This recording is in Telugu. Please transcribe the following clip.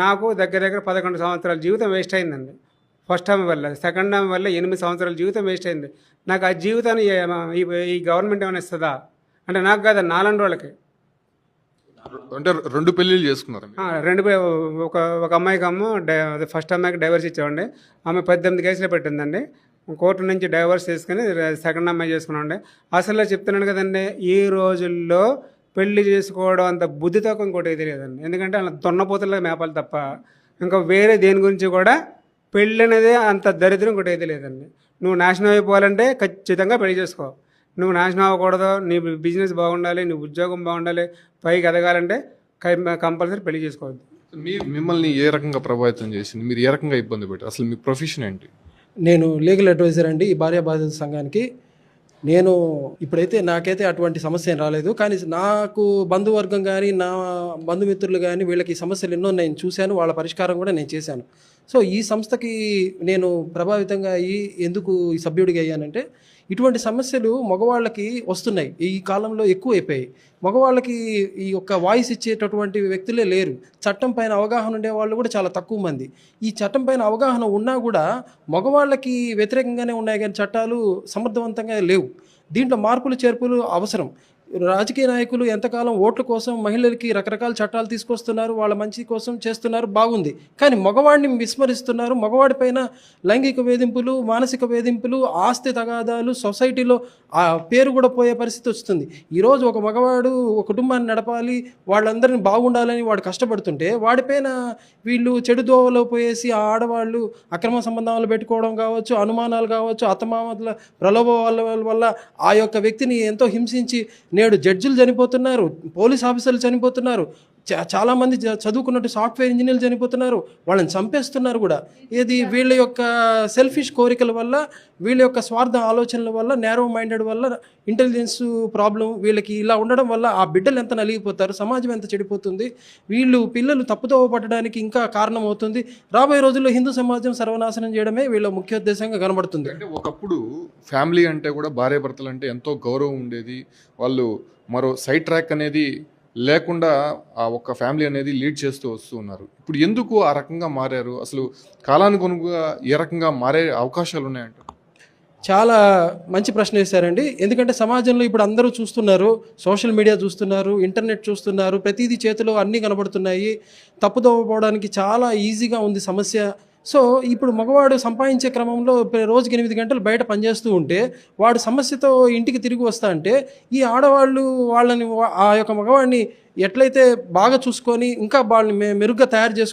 నాకు దగ్గర దగ్గర 11 సంవత్సరాల జీవితం వేస్ట్ అయిందండి. ఫస్ట్ ఆమె వల్ల. సెకండ్ ఆమె వల్ల 8 సంవత్సరాల జీవితం వేస్ట్ అయింది. నాకు ఆ జీవితాన్ని ఈ గవర్నమెంట్ ఏమైనా ఇస్తదా? అంటే నాకు కాదు, నాలాంటి వాళ్ళకి. అంటే 2 పెళ్ళిళ్ళు చేసుకున్నారు మీరు. రెండు ఒక ఒక అమ్మాయికేమో ఫస్ట్ అమ్మాయికి డైవర్స్ ఇచ్చామండి. ఆమె 18 కేసులు పెట్టిందండి. కోర్టు నుంచి డైవర్స్ తీసుకుని సెకండ్ అమ్మాయి చేసుకున్నామండి. అసలు చెప్తున్నాను కదండి, ఈ రోజుల్లో పెళ్లి చేసుకోవడం అంత బుద్ధి తక్కువ ఇంకోటి ఏది లేదండి. ఎందుకంటే అలా దున్నపోతుల్లో మేపాలి తప్ప ఇంకా వేరే దేని గురించి కూడా పెళ్ళి అనేది అంత దరిద్రం ఇంకోటి ఏది లేదండి. నువ్వు నాశనం అయిపోవాలంటే ఖచ్చితంగా పెళ్లి చేసుకో. నువ్వు నాశనం అవ్వకూడదు, నీ బిజినెస్ బాగుండాలి, నీ ఉద్యోగం బాగుండాలి, పైకి ఎదగాలంటే కంపల్సరీ పెళ్లి చేసుకోవద్దు. మిమ్మల్ని ఏ రకంగా ప్రభావితం చేసింది? మీరు ఏ రకంగా ఇబ్బంది పెట్టారు? అసలు మీ ప్రొఫెషన్ ఏంటి? నేను లీగల్ అడ్వైజర్ అండి ఈ భార్య బాధిత సంఘానికి. నేను ఇప్పుడైతే నాకైతే అటువంటి సమస్య ఏం రాలేదు, కానీ నాకు బంధువర్గం కానీ నా బంధుమిత్రులు కానీ వీళ్ళకి సమస్యలు ఎన్నో నేను చూశాను, వాళ్ళ పరిష్కారం కూడా నేను చేశాను. సో ఈ సంస్థకి నేను ప్రభావితంగా అయ్యి ఎందుకు ఈ సభ్యుడిగా అయ్యానంటే, ఇటువంటి సమస్యలు మగవాళ్ళకి వస్తున్నాయి, ఈ కాలంలో ఎక్కువ అయిపోయాయి. మగవాళ్ళకి ఈ యొక్క వాయిస్ ఇచ్చేటటువంటి వ్యక్తులే లేరు. చట్టం పైన అవగాహన ఉండే వాళ్ళు కూడా చాలా తక్కువ మంది. ఈ చట్టం పైన అవగాహన ఉన్నా కూడా మగవాళ్ళకి వ్యతిరేకంగానే ఉన్నాయి, కానీ చట్టాలు సమర్థవంతంగా లేవు. దీంట్లో మార్పులు చేర్పులు అవసరం. రాజకీయ నాయకులు ఎంతకాలం ఓట్ల కోసం మహిళలకి రకరకాల చట్టాలు తీసుకొస్తున్నారు, వాళ్ళ మంచి కోసం చేస్తున్నారు, బాగుంది. కానీ మగవాడిని విస్మరిస్తున్నారు. మగవాడిపైన లైంగిక వేధింపులు, మానసిక వేధింపులు, ఆస్తి తగాదాలు, సొసైటీలో ఆ పేరు కూడా పోయే పరిస్థితి వస్తుంది. ఈరోజు ఒక మగవాడు ఒక కుటుంబాన్ని నడపాలి, వాళ్ళందరినీ బాగుండాలని వాడు కష్టపడుతుంటే వాడిపైన వీళ్ళు చెడు దోవలో పోయేసి ఆ ఆడవాళ్ళు అక్రమ సంబంధాలు పెట్టుకోవడం కావచ్చు, అనుమానాలు కావచ్చు, అత్తమామల ప్రలోభాల వల్ల ఆ యొక్క వ్యక్తిని ఎంతో హింసించి నేడు జడ్జిలు చనిపోతున్నారు, పోలీస్ ఆఫీసర్లు చనిపోతున్నారు, చాలామంది చదువుకున్నట్టు సాఫ్ట్వేర్ ఇంజనీర్లు చనిపోతున్నారు, వాళ్ళని చంపేస్తున్నారు కూడా. ఇది వీళ్ళ యొక్క సెల్ఫిష్ కోరికల వల్ల, వీళ్ళ యొక్క స్వార్థ ఆలోచనల వల్ల, నేరో మైండెడ్ వల్ల, ఇంటెలిజెన్స్ ప్రాబ్లం వీళ్ళకి ఇలా ఉండడం వల్ల ఆ బిడ్డలు ఎంత నలిగిపోతారు, సమాజం ఎంత చెడిపోతుంది, పిల్లలు తప్పుదోవ పట్టడానికి ఇంకా కారణం అవుతుంది. రాబోయే రోజుల్లో హిందూ సమాజం సర్వనాశనం చేయడమే వీళ్ళ ముఖ్య ఉద్దేశంగా కనబడుతుంది. అంటే ఒకప్పుడు ఫ్యామిలీ అంటే కూడా భార్యాభర్తలు అంటే ఎంతో గౌరవం ఉండేది. వాళ్ళు మరో సైడ్ ట్రాక్ అనేది లేకుండా ఆ ఒక్క ఫ్యామిలీ అనేది లీడ్ చేస్తూ వస్తూ ఉన్నారు. ఇప్పుడు ఎందుకు ఆ రకంగా మారారు? అసలు కాలానుగుణంగా ఏ రకంగా మారే అవకాశాలు ఉన్నాయంట? చాలా మంచి ప్రశ్న వేశారండి. ఎందుకంటే సమాజంలో ఇప్పుడు అందరూ చూస్తున్నారు, సోషల్ మీడియా చూస్తున్నారు, ఇంటర్నెట్ చూస్తున్నారు, ప్రతిదీ చేతిలో అన్నీ కనబడుతున్నాయి. తప్పుదోవపోవడానికి చాలా ఈజీగా ఉంది సమస్య. సో ఇప్పుడు మగవాడు సంపాదించే క్రమంలో రోజుకి 8 గంటలు బయట పనిచేస్తూ ఉంటే వాడు సమస్యతో ఇంటికి తిరిగి వస్తా అంటే ఈ ఆడవాళ్ళు వాళ్ళని ఆ యొక్క మగవాడిని ఎట్లయితే బాగా చూసుకొని ఇంకా వాళ్ళని మెరుగ్గా తయారు చేసుకొని